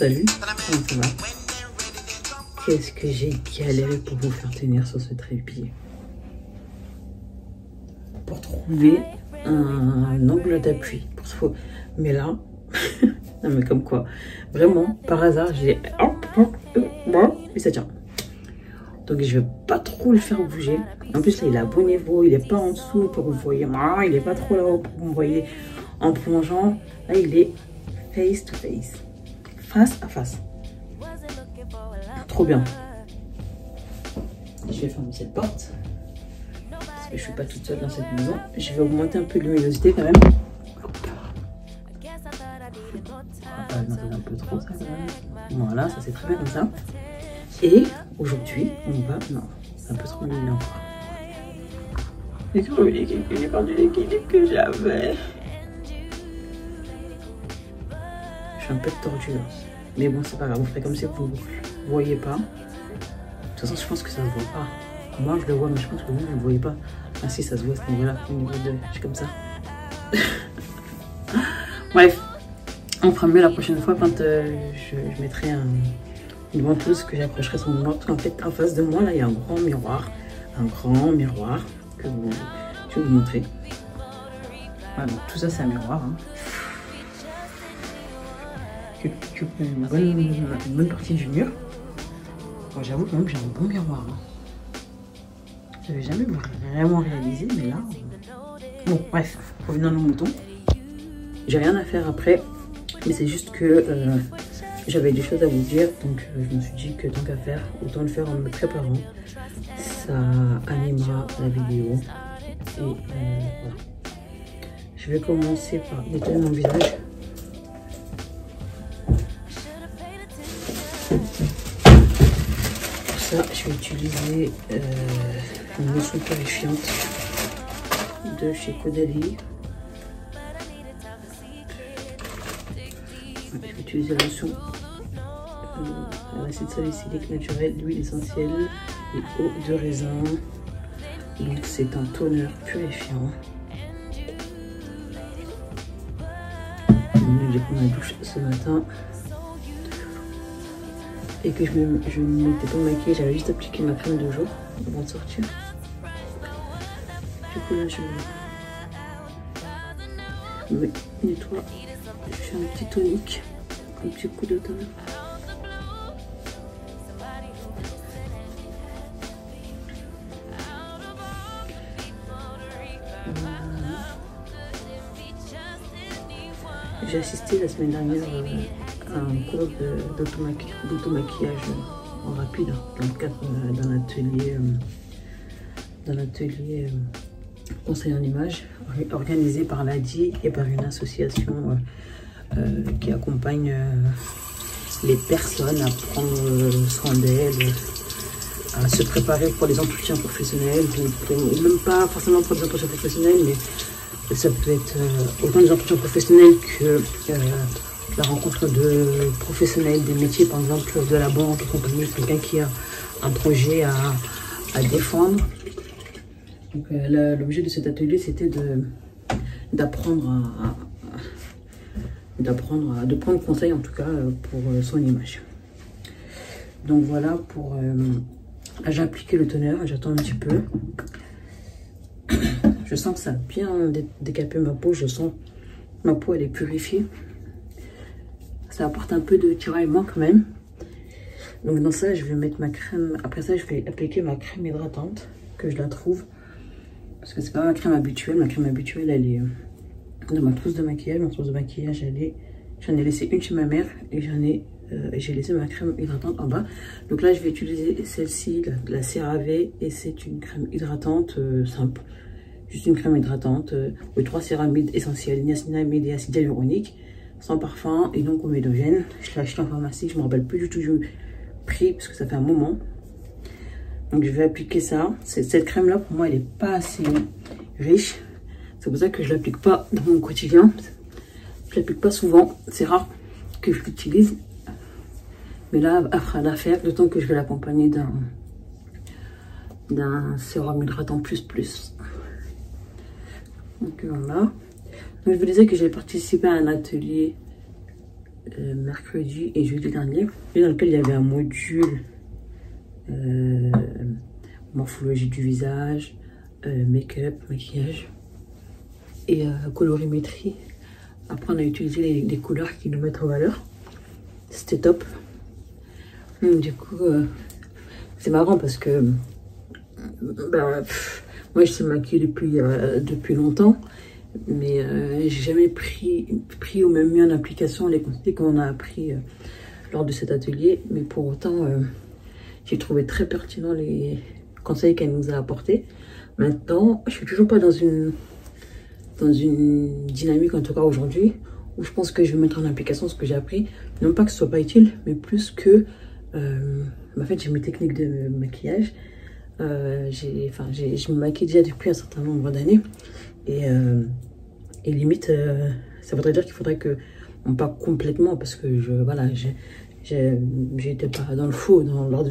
Salut, comment ça va? Qu'est-ce que j'ai galéré pour vous faire tenir sur ce trépied. Pour trouver un angle d'appui. Mais là, non mais comme quoi, vraiment, par hasard, j'ai... Et ça tient. Donc je vais pas trop le faire bouger. En plus là, il est à bon niveau, il est pas en dessous pour que vous voyez. Il est pas trop là-haut pour que vous voyez en plongeant. Là, il est face to face. Face à face. Trop bien. Je vais fermer cette porte. Parce que je suis pas toute seule dans cette maison. Je vais augmenter un peu de luminosité quand même. On va pas un peu trop ça quand même. Voilà, ça c'est très bien comme ça. Et aujourd'hui, on va... Non, c'est un peu trop lumineux encore. J'ai trop l'équilibre, j'ai perdu l'équilibre que j'avais. Je suis un peu tordue là. Mais bon, c'est pas grave, vous ferez comme si vous ne voyez pas. De toute façon, je pense que ça se voit pas. Moi, je le vois, mais je pense que vous ne le voyez pas. Ah si, ça se voit à ce niveau-là, au niveau de... Je suis comme ça. Bref, on fera mieux la prochaine fois quand je mettrai une ventouse que j'accrocherai sur mon ventre. En fait, en face de moi, là, il y a un grand miroir. Un grand miroir que je vais vous montrer. Voilà, donc tout ça, c'est un miroir. Hein. Une bonne partie du mur. Bon, j'avoue quand même que j'ai un bon miroir. Hein. J'avais jamais vraiment réalisé, mais là... Bon, bref, revenons à nos moutons. J'ai rien à faire après, mais c'est juste que j'avais des choses à vous dire, donc je me suis dit que tant qu'à faire, autant le faire en me préparant. Ça animera la vidéo. Et voilà. Je vais commencer par nettoyer mon visage. Pour ça, je vais utiliser une lotion clarifiante de chez Caudalie. Je vais utiliser la lotion l'acide salicylique naturel, l'huile essentielle et eau de raisin. Donc c'est un toner purifiant. J'ai pris ma douche ce matin et que je ne m'étais pas maquillée, j'avais juste appliqué ma crème de jour avant de sortir. Du coup là je me nettoie, je fais un petit tonique, un petit coup de toner. J'ai assisté la semaine dernière à un cours d'automaquillage en rapide dans le cadre d'un atelier conseil en images organisé par l'ADI et par une association qui accompagne les personnes à prendre soin d'elles, à se préparer pour les entretiens professionnels, même pas forcément pour les entretiens professionnels, mais ça peut être autant des entretiens professionnels que la rencontre de professionnels des métiers, par exemple de la banque et compagnie, quelqu'un qui a un projet à défendre. Donc l'objet de cet atelier, c'était de prendre conseil en tout cas pour son image. Donc voilà, j'ai appliqué le toner, j'attends un petit peu. Je sens que ça a bien décapé ma peau, je sens ma peau elle est purifiée. Ça apporte un peu de tiraillement quand même. Donc dans ça, je vais mettre ma crème. Après ça, je vais appliquer ma crème hydratante, que je la trouve. Parce que c'est pas ma crème habituelle. Ma crème habituelle, elle est dans ma trousse de maquillage. Ma trousse de maquillage, j'en ai laissé une chez ma mère et j'ai laissé ma crème hydratante en bas. Donc là, je vais utiliser celle-ci, la CeraVe, et c'est une crème hydratante simple. Juste une crème hydratante avec 3 céramides essentielles, niacinamide et acide hyaluronique, sans parfum et non comédogène. Je l'ai acheté en pharmacie, je ne me rappelle plus du tout du prix parce que ça fait un moment. Donc je vais appliquer ça. Cette crème là pour moi elle n'est pas assez riche. C'est pour ça que je ne l'applique pas dans mon quotidien. Je ne l'applique pas souvent, c'est rare que je l'utilise. Mais là, elle fera l'affaire, d'autant que je vais l'accompagner d'un sérum hydratant plus. Donc voilà. Donc je vous disais que j'ai participé à un atelier mercredi et jeudi dernier, dans lequel il y avait un module morphologie du visage, make-up, maquillage et colorimétrie. Apprendre à utiliser les couleurs qui nous mettent en valeur. C'était top. Du coup, c'est marrant parce que moi je sais maquiller depuis longtemps, mais j'ai jamais pris ou même mis en application les conseils qu'on a appris lors de cet atelier. Mais pour autant, j'ai trouvé très pertinent les conseils qu'elle nous a apportés. Maintenant, je suis toujours pas dans une dynamique, en tout cas aujourd'hui, où je pense que je vais mettre en application ce que j'ai appris. Non pas que ce soit pas utile, mais plus que en fait j'ai mes techniques de maquillage. Je me maquille déjà depuis un certain nombre d'années et limite ça voudrait dire qu'il faudrait que on part complètement, parce que j'étais pas dans le faux lors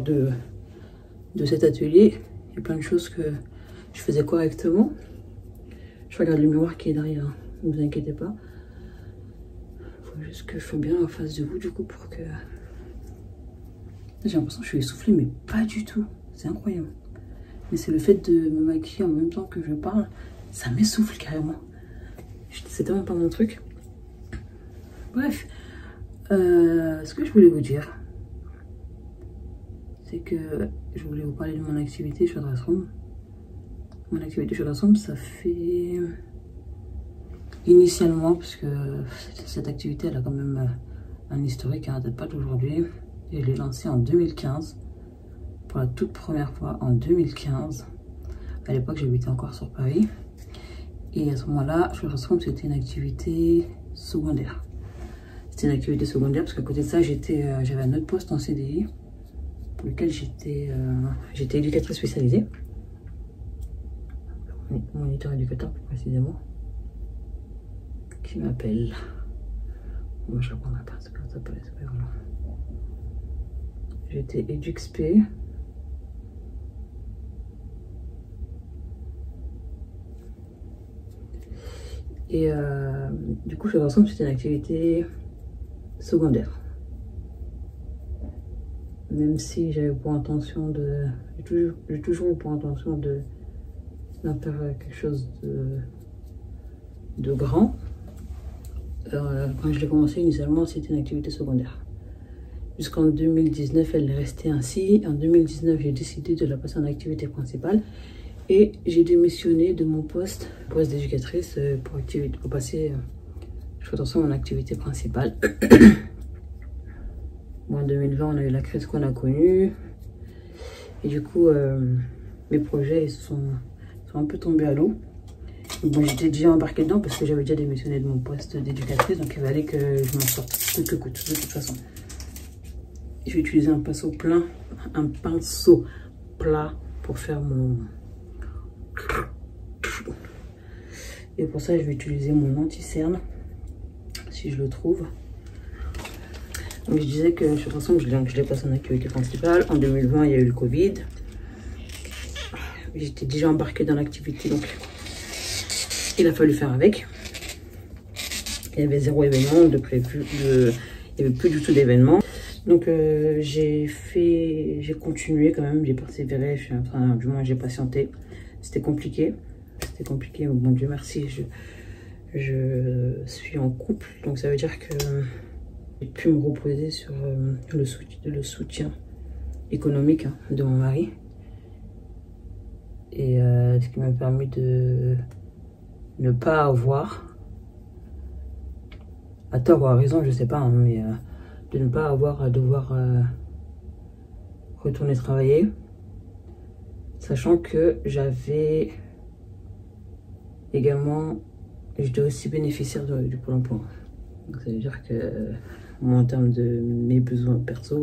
de cet atelier. Il y a plein de choses que je faisais correctement. Je regarde le miroir qui est derrière, ne vous inquiétez pas. Faut juste que je sois bien en face de vous du coup pour que... J'ai l'impression que je suis essoufflée, mais pas du tout. C'est incroyable. Mais c'est le fait de me maquiller en même temps que je parle, ça m'essouffle carrément. C'est tellement pas mon truc. Bref, ce que je voulais vous dire, c'est que je voulais vous parler de mon activité chez Dressroom. Mon activité chez Dressroom, ça fait... Initialement, parce que cette activité, elle a quand même un historique, elle ne date pas d'aujourd'hui. Et je l'ai lancée en 2015. Pour la toute première fois en 2015. À l'époque, j'habitais encore sur Paris. Et à ce moment-là, chez Dressroom, c'était une activité secondaire. C'était une activité secondaire parce qu'à côté de ça, j'avais un autre poste en CDI pour lequel j'étais éducatrice spécialisée. Moniteur éducateur plus précisément. Qui m'appelle. Moi je répondrai pas, c'est pas grave. J'étais EduxP. Et du coup, chez Dressroom, c'était une activité secondaire. Même si j'avais pour intention de... J'ai toujours eu pour intention d'en faire quelque chose de grand. Quand je l'ai commencé initialement, c'était une activité secondaire. Jusqu'en 2019, elle est restée ainsi. En 2019, j'ai décidé de la passer en activité principale. Et j'ai démissionné de mon poste d'éducatrice pour passer en activité principale. Bon, en 2020, on a eu la crise qu'on a connue. Et du coup, mes projets sont un peu tombés à l'eau. Bon, j'étais déjà embarquée dedans parce que j'avais déjà démissionné de mon poste d'éducatrice. Donc, il fallait que je m'en sorte coûte que coûte, de toute façon. Je vais utiliser un pinceau plat pour faire mon... Et pour ça, je vais utiliser mon anti-cerne, si je le trouve. Donc, je disais que de toute façon, je l'ai passé en activité principale. En 2020, il y a eu le Covid. J'étais déjà embarquée dans l'activité, donc il a fallu faire avec. Il y avait 0 événement de prévu, il n'y avait plus du tout d'événements. Donc j'ai continué quand même, j'ai persévéré, enfin du moins j'ai patienté. C'était compliqué, mais bon Dieu merci, je suis en couple, donc ça veut dire que j'ai pu me reposer sur le soutien économique de mon mari. Et ce qui m'a permis de ne pas avoir, à tort ou à raison, je sais pas, mais de ne pas avoir à devoir retourner travailler, sachant que j'avais également, j'étais aussi bénéficiaire du Pôle emploi. Donc ça veut dire que moi, en termes de mes besoins perso,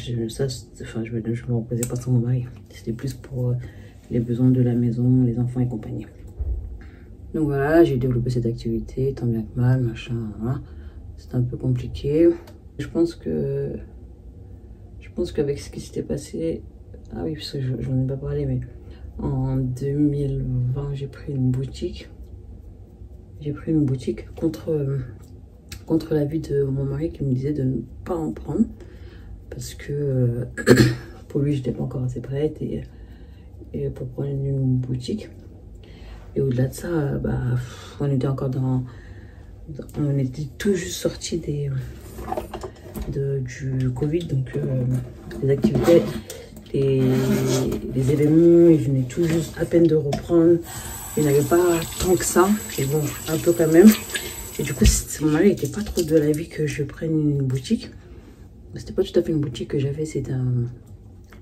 je me reposais pas sans mon mari. C'était plus pour les besoins de la maison, les enfants et compagnie. Donc voilà, j'ai développé cette activité, tant bien que mal, machin, hein. C'est un peu compliqué. Je pense qu'avec ce qui s'était passé, ah oui, parce que j'en ai pas parlé, mais en 2020, j'ai pris une boutique. J'ai pris une boutique contre contre l'avis de mon mari qui me disait de ne pas en prendre. Parce que pour lui, je n'étais pas encore assez prête et pour prendre une boutique. Et au-delà de ça, on était encore on était tout juste sortis du Covid, donc les activités, les événements, ils venaient tout juste à peine de reprendre. Il n'y avait pas tant que ça, mais bon, un peu quand même. Et du coup, mon mari n'était pas trop de l'avis que je prenne une boutique. C'était pas tout à fait une boutique que j'avais, c'était un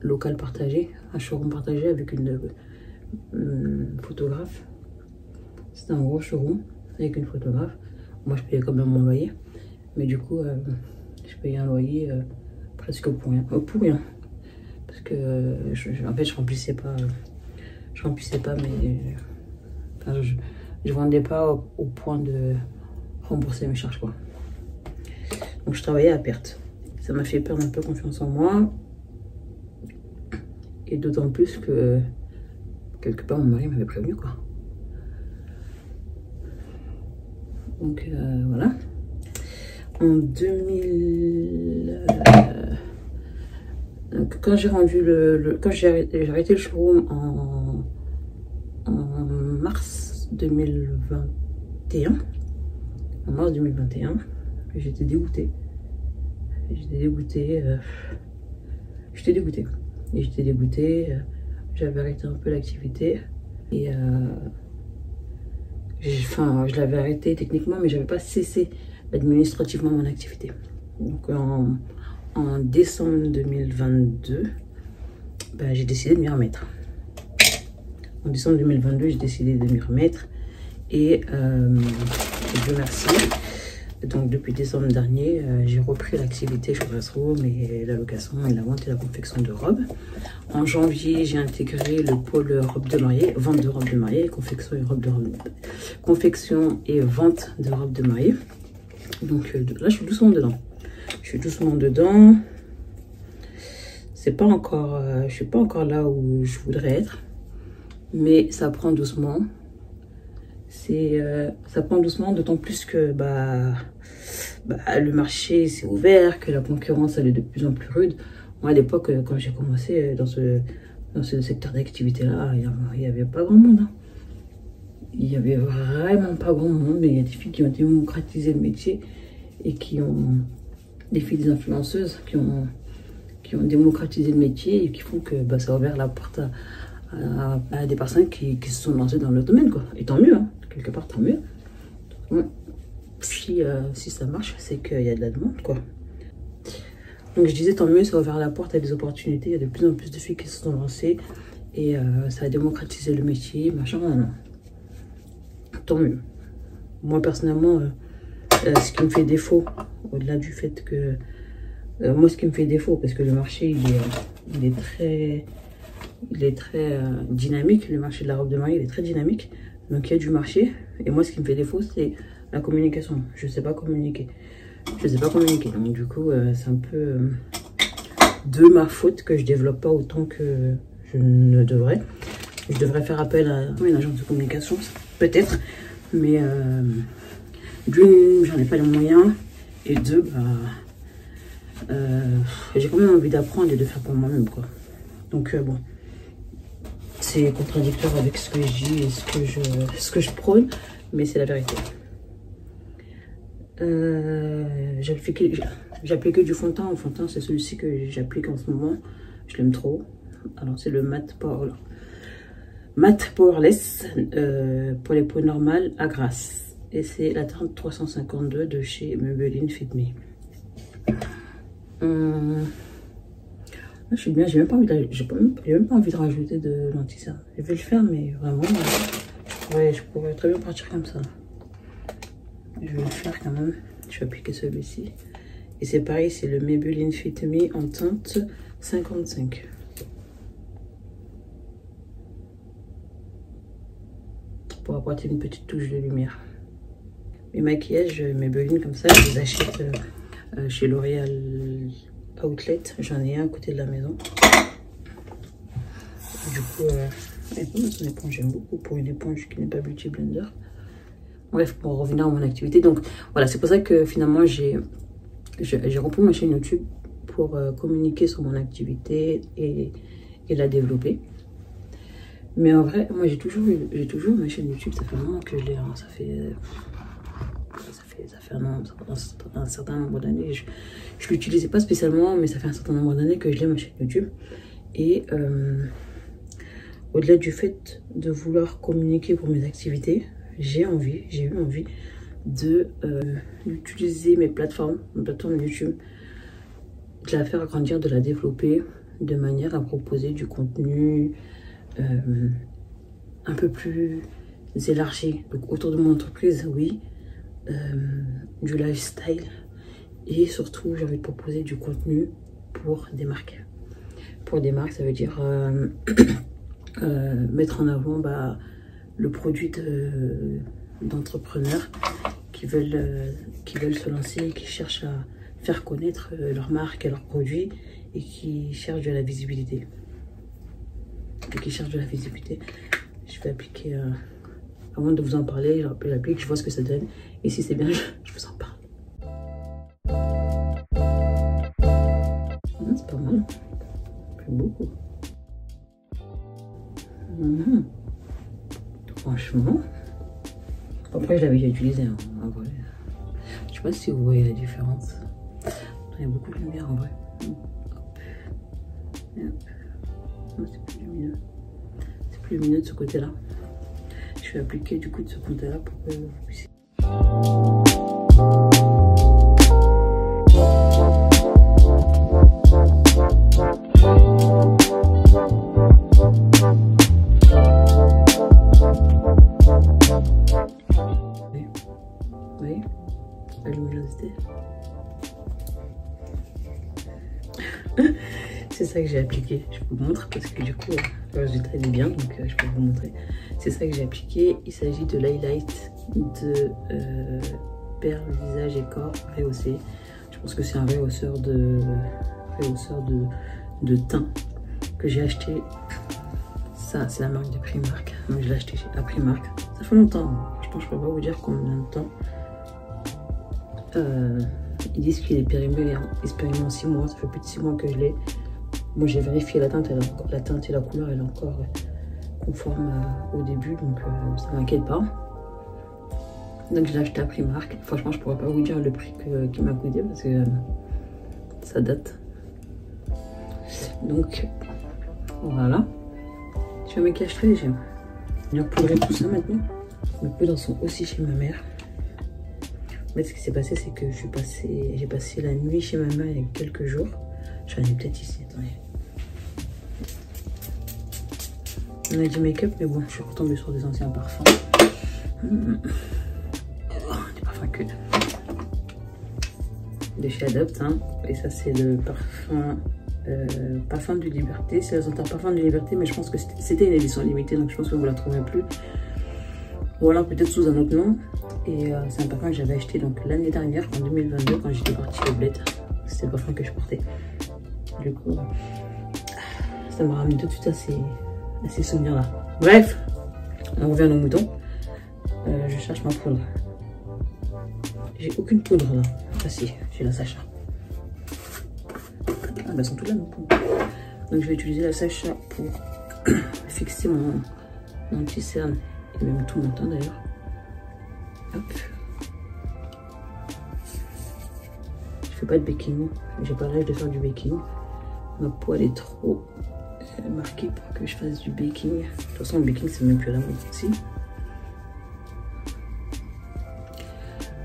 local partagé, un showroom partagé avec une photographe. C'était un gros showroom avec une photographe. Moi, je payais quand même mon loyer. Mais du coup, je payais un loyer presque pour rien. Pour rien. Parce que, en fait, je remplissais pas mes... Enfin, je vendais pas au point de rembourser mes charges, quoi. Donc, je travaillais à perte. Ça m'a fait perdre un peu confiance en moi. Et d'autant plus que, quelque part, mon mari m'avait prévenu, quoi. Donc voilà. En 2000, donc quand j'ai rendu quand j'ai arrêté le showroom en mars 2021. En mars 2021, j'étais dégoûtée. J'étais dégoûtée. J'avais arrêté un peu l'activité et je l'avais arrêté techniquement, mais j'avais pas cessé administrativement mon activité. Donc en décembre 2022, j'ai décidé de m'y remettre. En décembre 2022, j'ai décidé de m'y remettre et Dieu merci. Donc depuis décembre dernier, j'ai repris l'activité chez Dressroom et la location et la vente et la confection de robes. En janvier, j'ai intégré le pôle robe de mariée, vente de robes de mariée, confection et vente de robes de mariée. Donc là, je suis doucement dedans. C'est pas encore, je suis pas encore là où je voudrais être, mais ça prend doucement. Ça prend doucement, d'autant plus que le marché s'est ouvert, que la concurrence elle est de plus en plus rude. Moi à l'époque, quand j'ai commencé dans ce secteur d'activité là, il n'y avait pas grand monde. Hein. Il n'y avait vraiment pas grand monde, mais il y a des filles qui ont démocratisé le métier et des filles des influenceuses qui ont démocratisé le métier et qui font que ça a ouvert la porte à des personnes qui se sont lancées dans le domaine, quoi. Et tant mieux, hein. Quelque part tant mieux. Ouais. Si ça marche, c'est qu'il y a de la demande, quoi. Donc je disais tant mieux, ça a ouvert la porte à des opportunités. Il y a de plus en plus de filles qui se sont lancées et ça a démocratisé le métier, machin. Non. Tant mieux. Moi personnellement, ce qui me fait défaut, au-delà du fait que moi ce qui me fait défaut, parce que le marché il est très dynamique, le marché de la robe de mariée il est très dynamique, donc il y a du marché, et moi ce qui me fait défaut c'est la communication. Je sais pas communiquer, donc du coup c'est un peu de ma faute que je développe pas autant que je ne devrais. Je devrais faire appel à une agence de communication peut-être, mais d'une, j'en ai pas les moyens, et deux, j'ai quand même envie d'apprendre et de faire pour moi-même, quoi. Donc bon, c'est contradictoire avec ce que je dis et ce que je prône, mais c'est la vérité. J'applique du fond de teint. En fond de teint, c'est celui-ci que j'applique en ce moment. Je l'aime trop. Alors c'est le Matte Powerless pour les peaux normales à grâce. Et c'est la teinte 352 de chez Maybelline Fit Me. Je suis bien, j'ai même pas envie de rajouter de l'anti-cerne. Je vais le faire, mais vraiment, je pourrais très bien partir comme ça. Je vais le faire quand même. Je vais appliquer celui-ci. Et c'est pareil, c'est le Maybelline Fit Me en teinte 55. Pour apporter une petite touche de lumière. Mes maquillages Maybelline comme ça, je les achète chez L'Oréal Outlet. J'en ai un à côté de la maison. Du coup, elle est pas mal son éponge. J'aime beaucoup pour une éponge qui n'est pas Beauty Blender. Bref, pour revenir à mon activité. Donc voilà, c'est pour ça que finalement j'ai repris ma chaîne YouTube pour communiquer sur mon activité et la développer. Mais en vrai, moi j'ai toujours ma chaîne YouTube, ça fait un moment que je l'ai, hein. Ça fait un certain nombre d'années. Je l'utilisais pas spécialement, mais ça fait un certain nombre d'années que je l'ai ma chaîne YouTube. Et au-delà du fait de vouloir communiquer pour mes activités, j'ai eu envie d'utiliser ma plateforme YouTube, de la faire grandir, de la développer de manière à proposer du contenu un peu plus élargi. Donc autour de mon entreprise, oui, du lifestyle, et surtout j'ai envie de proposer du contenu pour des marques. Pour des marques, ça veut dire mettre en avant le produit d'entrepreneurs qui veulent se lancer, qui cherchent à faire connaître leur marque et leurs produits, et qui cherchent de la visibilité. Je vais appliquer, avant de vous en parler, j'applique, je vois ce que ça donne, et si c'est bien, je vous en parle. C'est pas mal, j'aime beaucoup. Franchement, après je l'avais déjà utilisé, hein, en vrai. Je sais pas si vous voyez la différence. Il y a beaucoup de lumière en vrai. C'est plus lumineux. C'est plus lumineux de ce côté-là. Je vais appliquer du coup de ce côté-là pour que vous puissiez. Vous voyez la luminosité. C'est ça que j'ai appliqué. Je vous montre parce que du coup le résultat est bien, donc je peux vous montrer. C'est ça que j'ai appliqué. Il s'agit de l'highlight de perles, visage et corps rehaussé. Je pense que c'est un rehausseur de teint que j'ai acheté. Ça, c'est la marque de Primark. Donc je l'ai acheté à Primark. Ça fait longtemps. Je pense que je peux pas vous dire combien de temps. Ils disent qu'il est périmé en 6 mois. Ça fait plus de 6 mois que je l'ai. Moi j'ai vérifié la teinte et la couleur, elle est encore conforme au début, donc ça m'inquiète pas. Donc je l'ai acheté à Primark. Franchement, je pourrais pas vous dire le prix qui m'a coûté parce que ça date. Donc voilà. Je fais un maquillage très léger. Je vais poudrer tout ça maintenant. Mes poudres sont aussi chez ma mère. Mais ce qui s'est passé, c'est que j'ai passé la nuit chez ma mère il y a quelques jours. J'en ai peut-être ici, attendez. On a du make-up, mais bon, je suis retombée sur des anciens parfums. Des parfums que de chez Adopt, hein. Et ça, c'est le parfum de liberté. C'est la senteur parfum de liberté, mais je pense que c'était une édition limitée, donc je pense que vous la trouverez plus. Ou alors peut-être sous un autre nom. Et c'est un parfum que j'avais acheté donc l'année dernière, en 2022, quand j'étais partie au bled. C'était le parfum que je portais. Du coup, ça m'a ramené tout de suite à ces souvenirs-là. Bref, on revient à nos moutons. Je cherche ma poudre. J'ai aucune poudre là. Ah si, j'ai la Sacha. Ah bah elles sont toutes là nos poudres. Donc je vais utiliser la Sacha pour fixer mon anti-cerne et même tout mon teint d'ailleurs. Hop. Je fais pas de baking, j'ai pas l'âge de faire du baking. Ma peau elle est trop marquée pour que je fasse du baking. De toute façon le baking c'est même plus à la mode aussi.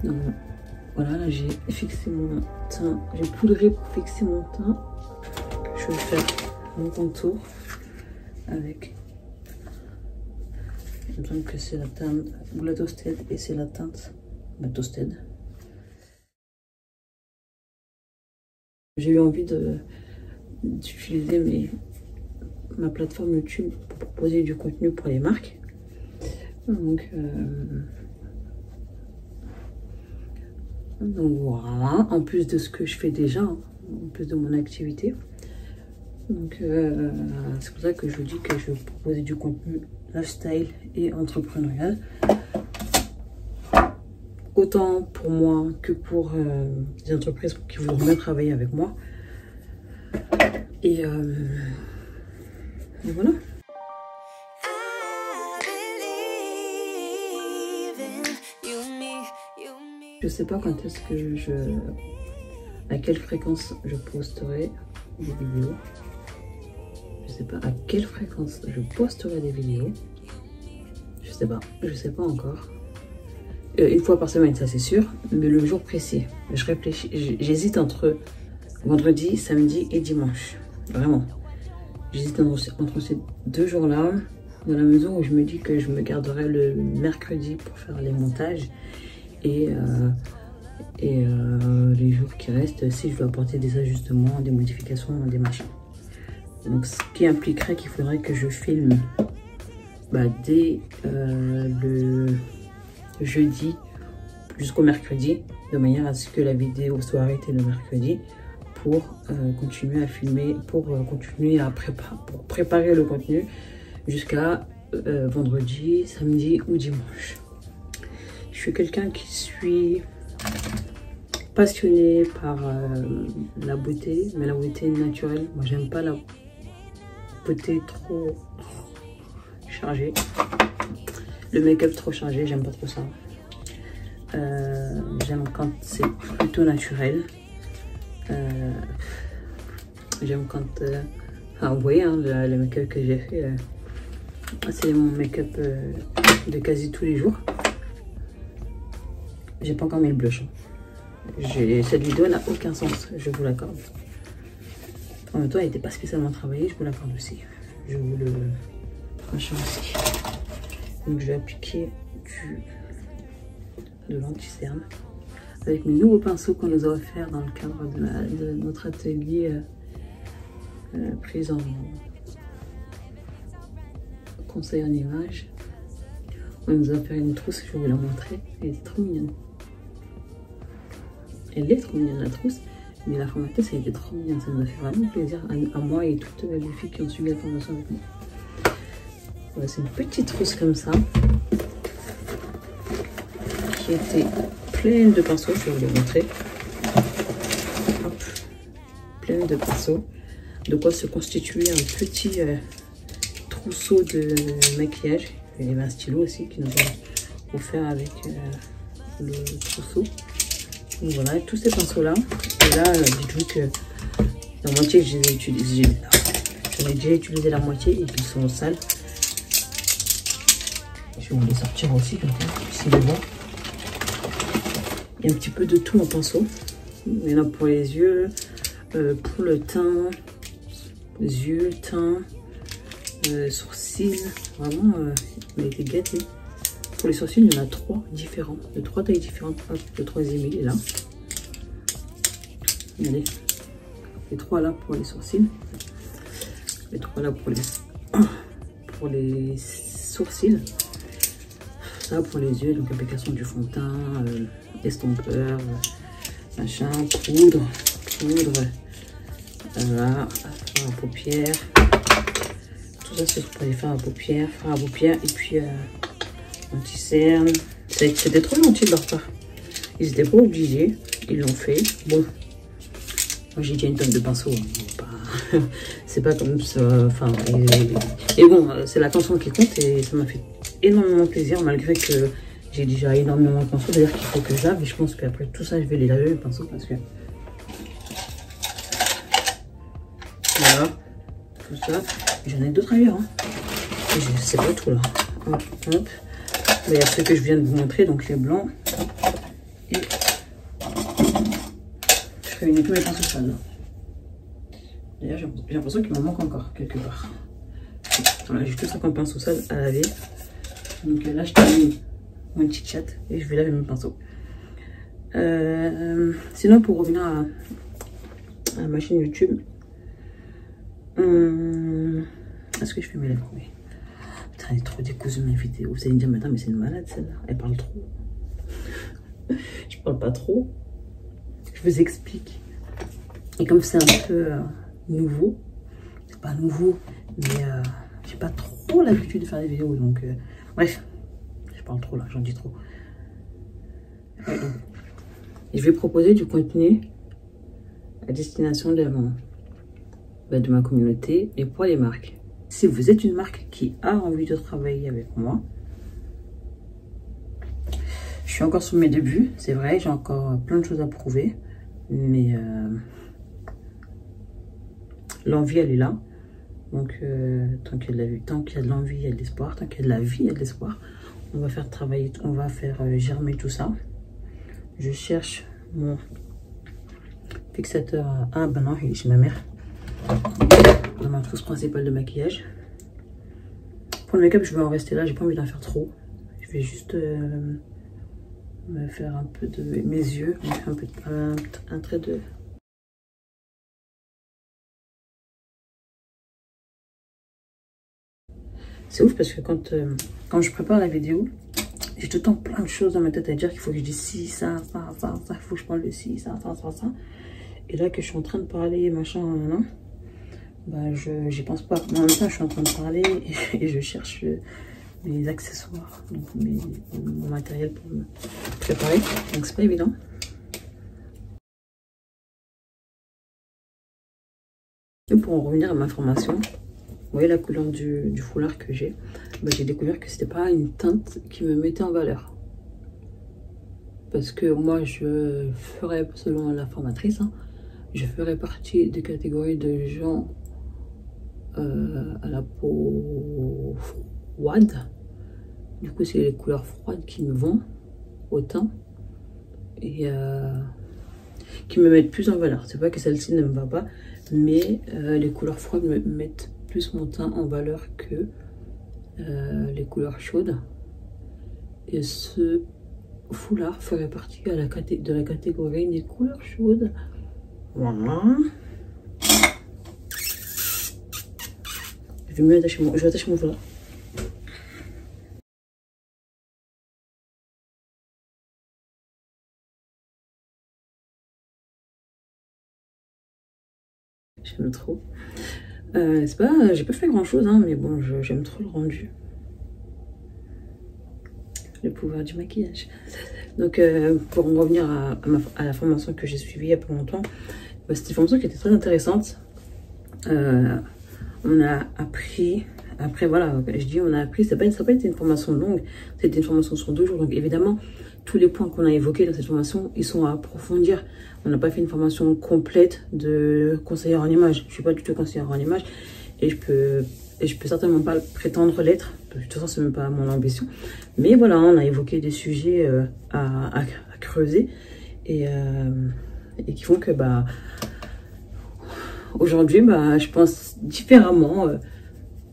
Donc voilà, là j'ai fixé mon teint, j'ai poudré pour fixer mon teint. Je vais faire mon contour avec, donc c'est la teinte Blue Toasted et c'est la teinte Toasted. J'ai eu envie d'utiliser ma plateforme YouTube pour proposer du contenu pour les marques. Donc voilà, en plus de ce que je fais déjà, hein, en plus de mon activité. Donc c'est pour ça que je vous dis que je vais vous proposer du contenu lifestyle et entrepreneurial. autant pour moi que pour des entreprises qui voudront bien travailler avec moi. Et voilà. Je sais pas quand est-ce que à quelle fréquence je posterai des vidéos. Je sais pas à quelle fréquence je posterai des vidéos. Je sais pas encore. Une fois par semaine, ça c'est sûr, mais le jour précis. Je réfléchis, j'hésite entre vendredi, samedi et dimanche. Vraiment. J'hésite entre ces 2 jours-là, dans la mesure où je me dis que je me garderai le mercredi pour faire les montages et les jours qui restent, si je dois apporter des ajustements, des modifications, des machins. Donc, ce qui impliquerait qu'il faudrait que je filme dès le jeudi jusqu'au mercredi, de manière à ce que la vidéo soit arrêtée le mercredi pour continuer à filmer, pour continuer à préparer le contenu jusqu'à vendredi, samedi ou dimanche. Je suis quelqu'un qui suis passionné par la beauté, mais la beauté naturelle. Moi, j'aime pas la beauté trop chargée. Le make-up trop chargé, j'aime pas trop ça. J'aime quand c'est plutôt naturel. J'aime quand... vous voyez, hein, le make-up que j'ai fait, c'est mon make-up de quasi tous les jours. J'ai pas encore mis le blush. Cette vidéo n'a aucun sens, je vous l'accorde. En même temps, elle n'était pas spécialement travaillée, je vous l'accorde aussi. Je vous le machin aussi. Donc je vais appliquer de l'anti-cerne avec mes nouveaux pinceaux qu'on nous a offerts dans le cadre de notre atelier prise en conseil en image. On nous a offert une trousse, je vais vous la montrer. Elle est trop mignonne. Elle est trop mignonne la trousse, mais la formatrice elle était trop mignonne. Ça nous a fait vraiment plaisir à moi et toutes les filles qui ont suivi la formation avec moi. Voilà, c'est une petite trousse comme ça qui était pleine de pinceaux. Je vais vous les montrer. Hop. Pleine de pinceaux. De quoi se constituer un petit trousseau de maquillage. Il y avait un stylo aussi qui nous a offert avec le trousseau. Donc voilà, tous ces pinceaux là. Et là, dites-vous que la moitié je les ai utilisés. J'en ai déjà utilisé la moitié et qu'ils sont sales. Je vais vous les sortir aussi comme ça, ici devant. Il y a un petit peu de tout en pinceau. Il y en a pour les yeux, pour le teint, les yeux, teint, sourcils. Vraiment, il a été gâté. Pour les sourcils, il y en a 3 différents, de 3 tailles différentes. Hop, le 3e il est là. Regardez, les 3 là pour les sourcils, les 3 là pour les sourcils, ça pour les yeux, donc application du fond de teint, estompeur, machin, poudre, voilà, fard à paupières, tout ça c'est pour les fards à paupières, et puis anti-cerne. C'était trop gentil de leur part. Ils n'étaient pas obligés, ils l'ont fait. Bon, moi j'ai déjà une tonne de pinceaux, hein. C'est pas comme ça. Enfin, et bon, c'est l'attention qui compte et ça m'a fait énormément plaisir malgré que j'ai déjà énormément de pinceaux. D'ailleurs qu'il faut que je lave et je pense qu'après tout ça je vais les laver les pinceaux parce que voilà, tout ça. J'en ai d'autres ailleurs. Hein. C'est pas tout là. Hop, hop. Mais il y a ce que je viens de vous montrer, donc les blancs. Et je réunis tous mes pinceaux sales. D'ailleurs, j'ai l'impression qu'il m'en manque encore quelque part. Voilà, j'ai tout ça comme pinceau sale à laver. Donc là, je termine mon petit chat et je vais laver mes pinceaux. Sinon, pour revenir à ma chaîne YouTube, est-ce que je fais mes lèvres? Oui. Putain, elle est trop décousue ma vidéo. Vous allez me dire, mais attends, mais c'est une malade celle-là. Elle parle trop. Je parle pas trop. Je vous explique. Et comme c'est un peu nouveau, c'est pas nouveau, mais j'ai pas trop l'habitude de faire des vidéos. Donc, bref, je parle trop là, j'en dis trop. Je vais proposer du contenu à destination de ma communauté et pour les marques. Si vous êtes une marque qui a envie de travailler avec moi, je suis encore sur mes débuts, c'est vrai, j'ai encore plein de choses à prouver, mais l'envie elle est là. Donc tant qu'il y a de l'envie, il y a de l'espoir, tant qu'il y a de la vie, il y a de l'espoir. On va faire travailler, on va faire germer tout ça. Je cherche mon fixateur à... Ah ben non, il est chez ma mère. Dans ma trousse principale de maquillage. Pour le make-up, je vais en rester là, j'ai pas envie d'en faire trop. Je vais juste me faire un peu de mes yeux, un peu un trait de... C'est ouf parce que quand je prépare la vidéo, j'ai tout le temps plein de choses dans ma tête à dire qu'il faut que je dise ci, ça, il faut que je parle de ci, ça. Et là que je suis en train de parler, machin, non, bah j'y pense pas. Mais en même temps, je suis en train de parler et je cherche mes accessoires, donc mon matériel pour me préparer. Donc c'est pas évident. Et pour en revenir à ma formation, vous voyez la couleur du foulard que j'ai. Bah, j'ai découvert que c'était pas une teinte qui me mettait en valeur. Parce que moi, je ferais, selon la formatrice, hein, je ferais partie des catégories de gens à la peau froide. Du coup, c'est les couleurs froides qui me vont au teint et qui me mettent plus en valeur. C'est pas que celle-ci ne me va pas, mais les couleurs froides me mettent plus mon teint en valeur que les couleurs chaudes. Et ce foulard ferait partie de la catégorie des couleurs chaudes. Voilà. Je vais attacher mon foulard. J'aime trop. C'est pas, j'ai pas fait grand chose, hein, mais bon, j'aime trop le rendu. Le pouvoir du maquillage. Donc, pour en revenir à la formation que j'ai suivie il y a pas longtemps, bah, c'était une formation qui était très intéressante. On a appris, après voilà, je dis on a appris, ça n'a pas été une formation longue, c'était une formation sur 2 jours. Donc évidemment, tous les points qu'on a évoqués dans cette formation, ils sont à approfondir. On n'a pas fait une formation complète de conseillère en image. Je ne suis pas du tout conseillère en image et je peux certainement pas prétendre l'être. De toute façon, c'est même pas mon ambition. Mais voilà, on a évoqué des sujets à creuser et qui font que bah aujourd'hui, bah, je pense différemment.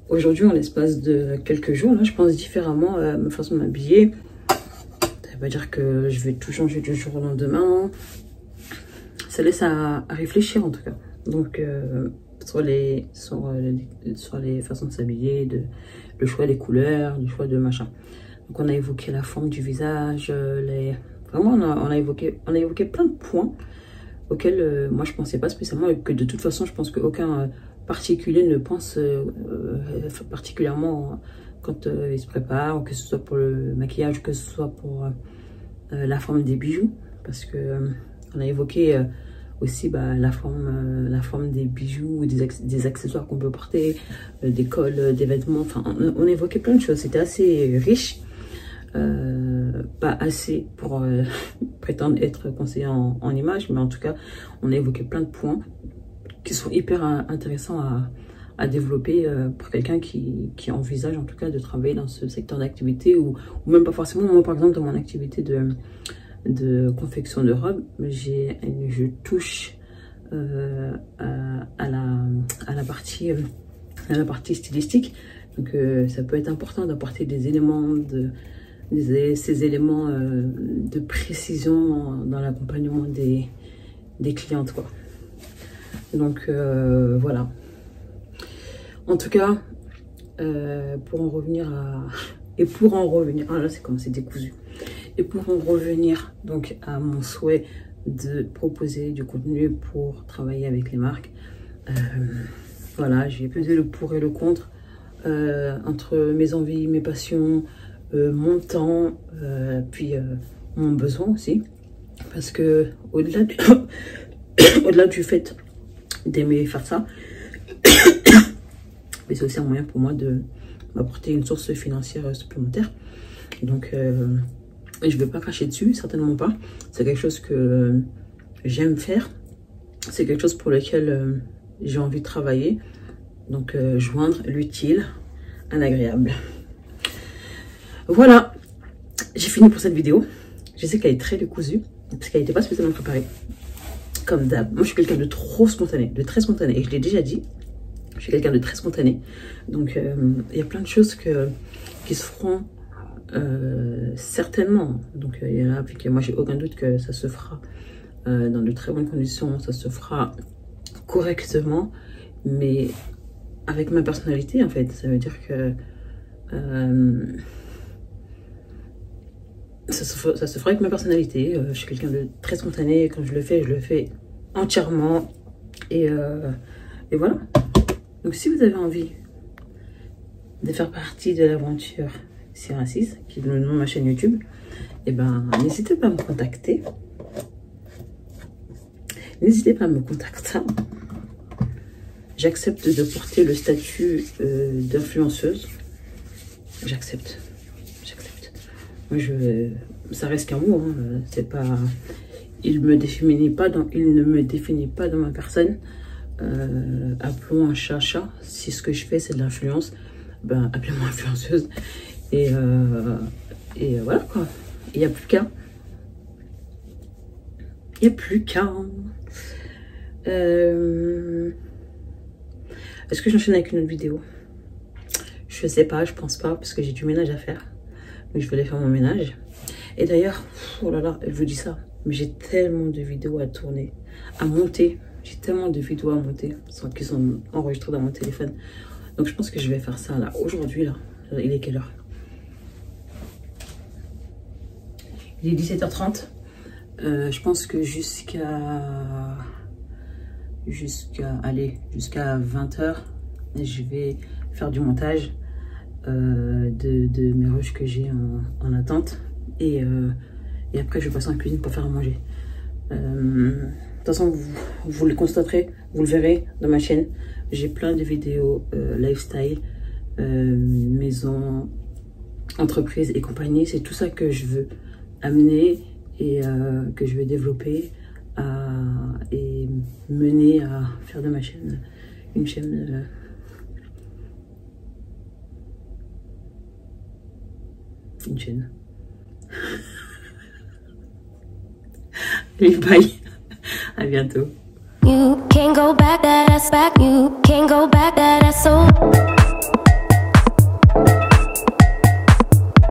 Aujourd'hui, en l'espace de quelques jours, là, je pense différemment à ma façon de m'habiller. Ça veut pas dire que je vais tout changer du jour au lendemain. Ça laisse à réfléchir en tout cas. Donc, sur les façons de s'habiller, le choix des couleurs, le choix de machin. Donc, on a évoqué la forme du visage, vraiment, on a évoqué plein de points auxquels moi je pensais pas spécialement et que de toute façon je pense qu'aucun particulier ne pense particulièrement quand il se prépare, que ce soit pour le maquillage ou que ce soit pour la forme des bijoux, parce que on a évoqué aussi bah, la forme des bijoux, des accessoires qu'on peut porter, des cols, des vêtements, enfin on a évoqué plein de choses, c'était assez riche. Pas assez pour prétendre être conseiller en image, mais en tout cas on a évoqué plein de points qui sont hyper intéressants à développer pour quelqu'un qui envisage en tout cas de travailler dans ce secteur d'activité ou même pas forcément. Moi par exemple dans mon activité de confection de robes, je touche à la partie stylistique, donc ça peut être important d'apporter des éléments ces éléments de précision dans l'accompagnement des clientes, quoi. Donc voilà. En tout cas, pour en revenir ah là c'est comme c'est décousu. Et pour en revenir donc à mon souhait de proposer du contenu pour travailler avec les marques, voilà, j'ai pesé le pour et le contre entre mes envies, mes passions, mon temps, puis mon besoin aussi. Parce que au-delà du, au-delà du fait d'aimer faire ça, mais c'est aussi un moyen pour moi de m'apporter une source financière supplémentaire. Donc, je ne vais pas cracher dessus, certainement pas. C'est quelque chose que j'aime faire. C'est quelque chose pour lequel j'ai envie de travailler. Donc, joindre l'utile à l'agréable. Voilà, j'ai fini pour cette vidéo. Je sais qu'elle est très décousue, parce qu'elle n'était pas spécialement préparée. Comme d'hab, moi je suis quelqu'un de trop spontané, de très spontané. Et je l'ai déjà dit, je suis quelqu'un de très spontané. Donc, il y a plein de choses qui se feront certainement. Donc, il y en a avec moi, j'ai aucun doute que ça se fera dans de très bonnes conditions, ça se fera correctement, mais avec ma personnalité en fait. Ça veut dire que ça se fera avec ma personnalité. Je suis quelqu'un de très spontané. Quand je le fais entièrement. Et voilà. Donc si vous avez envie de faire partie de l'aventure Siracis, qui est le nom de ma chaîne YouTube, et ben n'hésitez pas à me contacter. N'hésitez pas à me contacter. J'accepte de porter le statut d'influenceuse. J'accepte. Moi, ça reste qu'un mot. Hein. C'est pas. Il ne me définit pas dans ma personne. Appelons un chat chat. Si ce que je fais c'est de l'influence, ben appelez-moi influenceuse. Et voilà quoi. Il n'y a plus qu'à. Il n'y a plus qu'à. Est-ce que j'enchaîne avec une autre vidéo? Je sais pas, je pense pas, parce que j'ai du ménage à faire. Donc je vais aller faire mon ménage. Et d'ailleurs, oh là là, je vous dis ça, mais j'ai tellement de vidéos à tourner, à monter. J'ai tellement de vidéos à monter, qui sont enregistrées dans mon téléphone. Donc je pense que je vais faire ça là, aujourd'hui là. Il est quelle heure? Il est 17h30. Je pense que jusqu'à 20h, je vais faire du montage de mes rushs que j'ai en attente. Et après, je vais passer en cuisine pour faire à manger. De toute façon, vous le constaterez, vous le verrez dans ma chaîne. J'ai plein de vidéos lifestyle, maison, entreprise et compagnie. C'est tout ça que je veux amener et que je vais développer et mener à faire de ma chaîne une chaîne Allez, bye, à bientôt. You can't go back, that ass back. You can't go back, that ass so